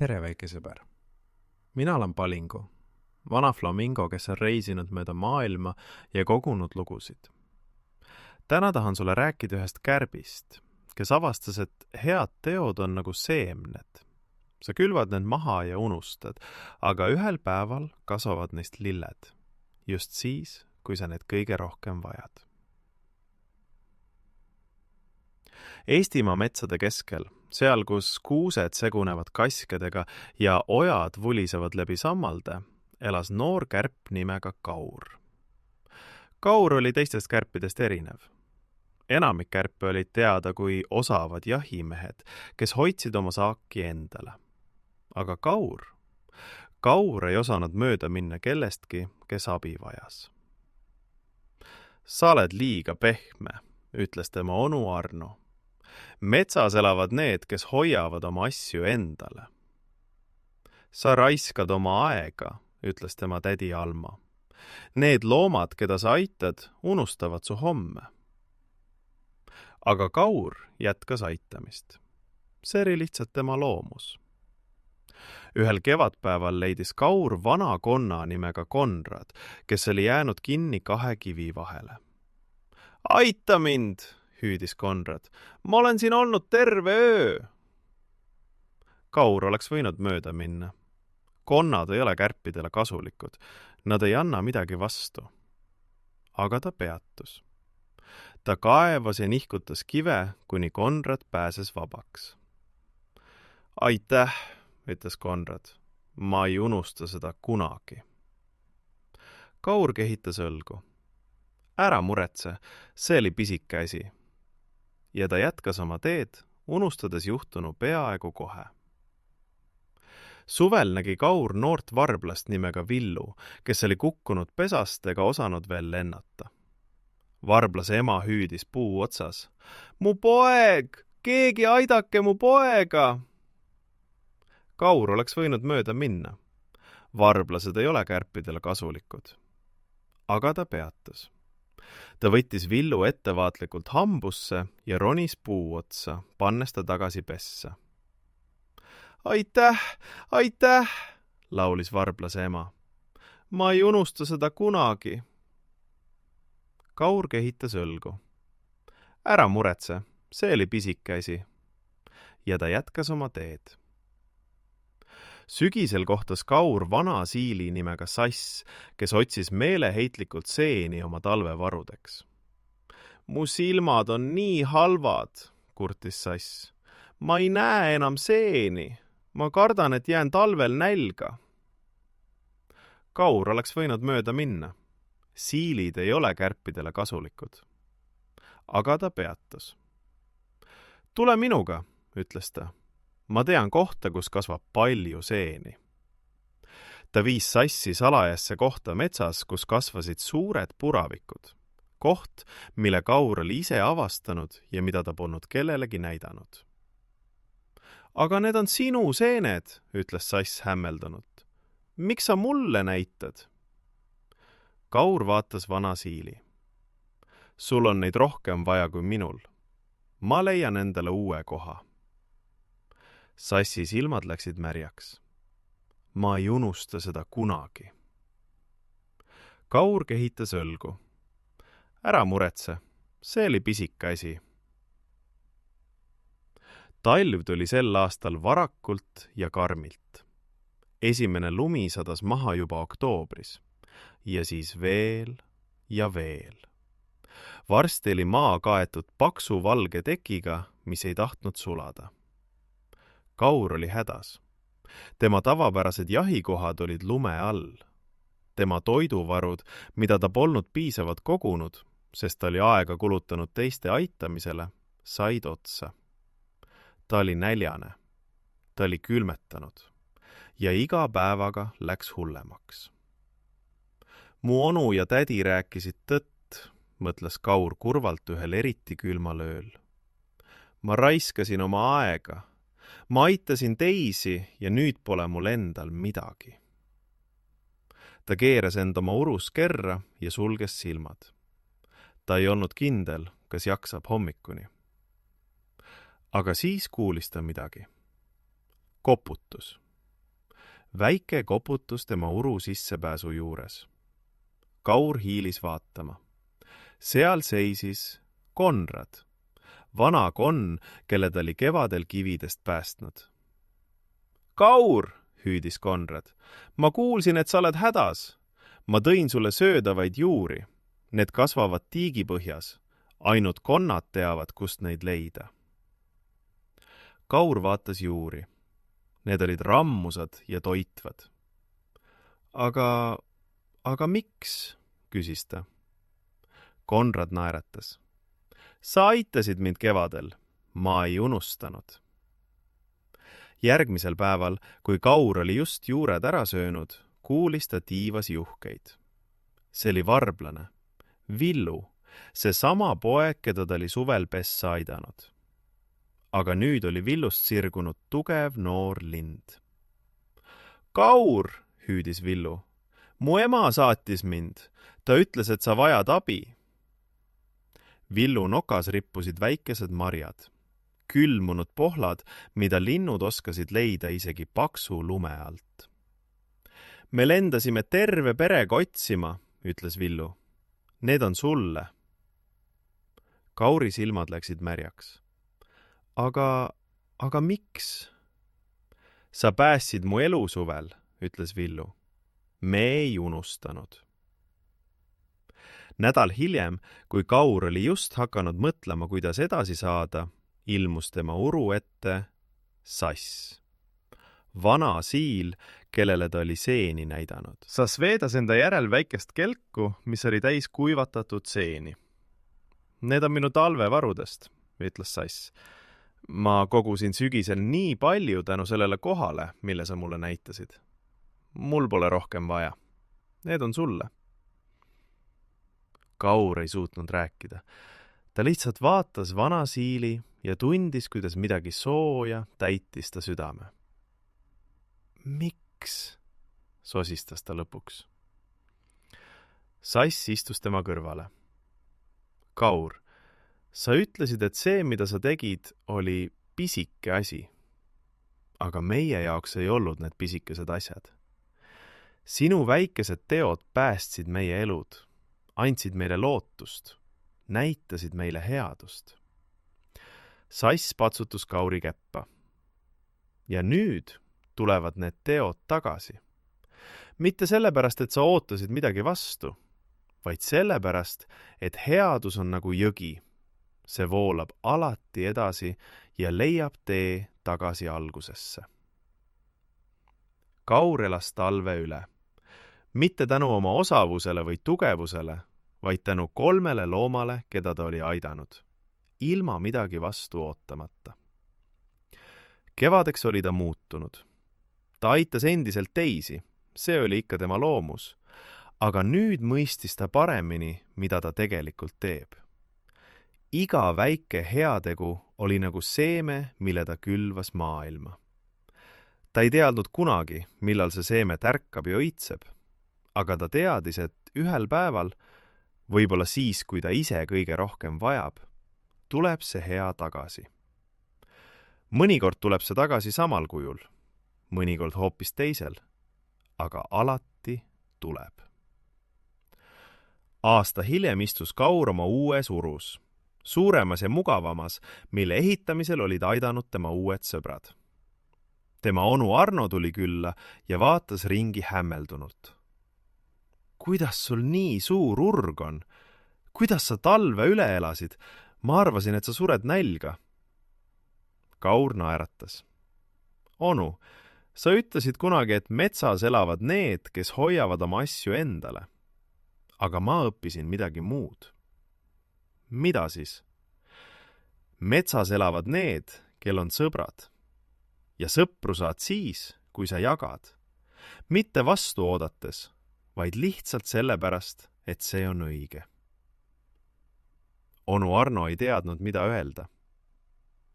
Tere, väike sõber! Mina olen Palingu, vana flamingo, kes on reisinud mööda maailma ja kogunud lugusid. Täna tahan sulle rääkida ühest kärbist, kes avastas, et head teod on nagu seemned. Sa külvad need maha ja unustad, aga ühel päeval kasvavad neist lilled, just siis, kui sa need kõige rohkem vajad. Eestimaa metsade keskel, seal kus kuused segunevad kaskedega ja ojad vulisevad läbi sammalde, elas noor kärp nimega Kaur. Kaur oli teistest kärpidest erinev. Enamik kärpe olid teada kui osavad jahimehed, kes hoidsid oma saaki endale. Aga Kaur ei osanud mööda minna kellestki, kes abi vajas. Sa oled liiga pehme, ütles tema onu Arno. Metsas elavad need, kes hoiavad oma asju endale. Sa raiskad oma aega, ütles tema tädi Alma. Need loomad, keda sa aitad, unustavad su homme. Aga Kaur jätkas aitamist. See oli lihtsalt tema loomus. Ühel kevadpäeval leidis Kaur vana konna nimega Konrad, kes oli jäänud kinni kahe kivi vahele. Aita mind! Hüüdis Konrad. Ma olen siin olnud terve öö. Kaur oleks võinud mööda minna. Konnad ei ole kärpidele kasulikud. Nad ei anna midagi vastu. Aga ta peatus. Ta kaevas ja nihkutas kive, kuni Konrad pääses vabaks. Aitäh, ütles Konrad. Ma ei unusta seda kunagi. Kaur kehitas õlgu. Ära muretse, see oli pisike asi. Ja ta jätkas oma teed, unustades juhtunu peaaegu kohe. Suvel nägi Kaur noort varblast nimega Villu, kes oli kukkunud pesast ega osanud veel lennata. Varblase ema hüüdis puu otsas. Mu poeg! Keegi aidake mu poega! Kaur oleks võinud mööda minna. Varblased ei ole kärpidele kasulikud. Aga ta peatus. Ta võttis Villu ettevaatlikult hambusse ja ronis puu otsa, pannes ta tagasi pessa. Aitäh, aitäh, laulis varblase ema. Ma ei unusta seda kunagi. Kaur kehitas õlgu. Ära muretse, see oli pisike asi. Ja ta jätkas oma teed. Sügisel kohtas Kaur vana siili nimega Sass, kes otsis meeleheitlikult seeni oma talvevarudeks. Mu silmad on nii halvad, kurtis Sass. Ma ei näe enam seeni. Ma kardan, et jään talvel nälga. Kaur oleks võinud mööda minna. Siilid ei ole kärpidele kasulikud. Aga ta peatus. Tule minuga, ütles ta. Ma tean kohta, kus kasvab palju seeni. Ta viis Sassi salajasse kohta metsas, kus kasvasid suured puravikud. Koht, mille Kaur oli ise avastanud ja mida ta polnud kellelegi näidanud. Aga need on sinu seened, ütles Sass hämmeldunult. Miks sa mulle näitad? Kaur vaatas vana siili. Sul on neid rohkem vaja kui minul. Ma leian endale uue koha. Sassi silmad läksid märjaks. Ma ei unusta seda kunagi. Kaur kehitas õlgu. Ära muretse, see oli pisike asi. Talv tuli sel aastal varakult ja karmilt. Esimene lumi sadas maha juba oktoobris. Ja siis veel ja veel. Varsti oli maa kaetud paksu valge tekiga, mis ei tahtnud sulada. Kaur oli hädas. Tema tavapärased jahikohad olid lume all. Tema toiduvarud, mida ta polnud piisavalt kogunud, sest ta oli aega kulutanud teiste aitamisele, said otsa. Ta oli näljane. Ta oli külmetanud. Ja iga päevaga läks hullemaks. Mu onu ja tädi rääkisid tõtt, mõtles Kaur kurvalt ühel eriti külmal ööl. Ma raiskasin oma aega. Ma aitasin teisi ja nüüd pole mul endal midagi. Ta keeras end oma urus kerra ja sulges silmad. Ta ei olnud kindel, kas jaksab hommikuni. Aga siis kuulis ta midagi. Koputus. väike koputus tema uru sissepääsu juures. Kaur hiilis vaatama. Seal seisis Konrad, vana konn, kelle ta oli kevadel kividest päästnud. Kaur, hüüdis Konrad, ma kuulsin, et sa oled hädas. Ma tõin sulle söödavaid juuri. Need kasvavad tiigipõhjas. Ainult konnad teavad, kust neid leida. Kaur vaatas juuri. Need olid rammusad ja toitvad. Aga miks? Küsis ta. Konrad naeratas. Sa aitasid mind kevadel. Ma ei unustanud. Järgmisel päeval, kui Kaur oli just juured ära söönud, kuulis ta tiivas juhkeid. See oli varblane. Villu, see sama poeg, keda ta oli suvel pessa aidanud. Aga nüüd oli Villust sirgunud tugev noor lind. Kaur, hüüdis Villu, mu ema saatis mind. Ta ütles, et sa vajad abi. Villu nokas rippusid väikesed marjad. Külmunud pohlad, mida linnud oskasid leida isegi paksu lume alt. Me lendasime terve perega otsima, ütles Villu. Need on sulle. Kauri silmad läksid märjaks. Aga miks? Sa päästsid mu elu suvel, ütles Villu. Me ei unustanud. Nädal hiljem, kui Kaur oli just hakanud mõtlema, kuidas edasi saada, ilmus tema uru ette Sass. Vana siil, kellele ta oli seeni näidanud. Sass veedas enda järel väikest kelku, mis oli täis kuivatatud seeni. Need on minu talvevarudest, ütles Sass. Ma kogusin sügisel nii palju tänu sellele kohale, mille sa mulle näitasid. Mul pole rohkem vaja. Need on sulle. Kaur ei suutnud rääkida. Ta lihtsalt vaatas vana siili ja tundis, kuidas midagi sooja täitis ta südame. Miks? Sosistas ta lõpuks. Sass istus tema kõrvale. Kaur, sa ütlesid, et see, mida sa tegid, oli pisike asi. Aga meie jaoks ei olnud need pisikesed asjad. Sinu väikesed teod päästsid meie elud, andsid meile lootust, näitasid meile headust. Sass patsutus Kauri käppa. Ja nüüd tulevad need teod tagasi. Mitte sellepärast, et sa ootasid midagi vastu, vaid sellepärast, et headus on nagu jõgi. See voolab alati edasi ja leiab tee tagasi algusesse. Kaur elas talve üle. Mitte tänu oma osavusele või tugevusele, vaid tänu 3 loomale, keda ta oli aidanud, ilma midagi vastu ootamata. Kevadeks oli ta muutunud. Ta aitas endiselt teisi, see oli ikka tema loomus, aga nüüd mõistis ta paremini, mida ta tegelikult teeb. Iga väike heategu oli nagu seeme, mille ta külvas maailma. Ta ei teadnud kunagi, millal see seeme tärkab ja õitseb, aga ta teadis, et ühel päeval, võib-olla siis, kui ta ise kõige rohkem vajab, tuleb see hea tagasi. Mõnikord tuleb see tagasi samal kujul, mõnikord hoopis teisel, aga alati tuleb. Aasta hiljem istus Kaur oma uues urus, suuremas ja mugavamas, mille ehitamisel olid aidanud tema uued sõbrad. Tema onu Arno tuli külla ja vaatas ringi hämmeldunult. Kuidas sul nii suur urg on? Kuidas sa talve üle elasid? Ma arvasin, et sa sured nälga. Kaur naeratas. Onu, sa ütlesid kunagi, et metsas elavad need, kes hoiavad oma asju endale. Aga ma õppisin midagi muud. Mida siis? Metsas elavad need, kel on sõbrad. Ja sõpru saad siis, kui sa jagad. Mitte vastu oodates, vaid lihtsalt sellepärast, et see on õige. Onu Arno ei teadnud, mida öelda.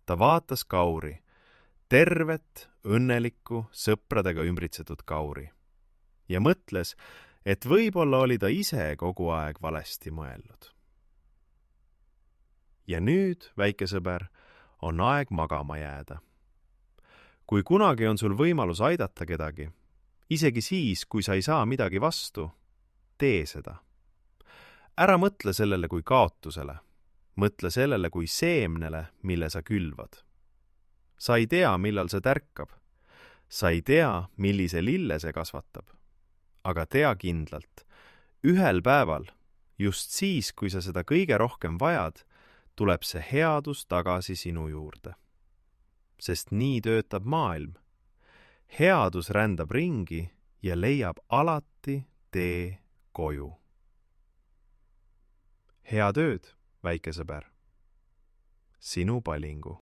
Ta vaatas Kauri, tervet, õnnelikku, sõpradega ümbritsetud Kauri, ja mõtles, et võib-olla oli ta ise kogu aeg valesti mõelnud. Ja nüüd, väike sõber, on aeg magama jääda. Kui kunagi on sul võimalus aidata kedagi, Isegi siis, kui sa ei saa midagi vastu, tee seda. Ära mõtle sellele kui kaotusele. Mõtle sellele kui seemnele, mille sa külvad. Sa ei tea, millal see tärkab. Sa ei tea, millise lille see kasvatab. Aga tea kindlalt, ühel päeval, just siis, kui sa seda kõige rohkem vajad, tuleb see headus tagasi sinu juurde. Sest nii töötab maailm. Headus rändab ringi ja leiab alati tee koju. Head ööd, väike sõber. Sinu Palingu.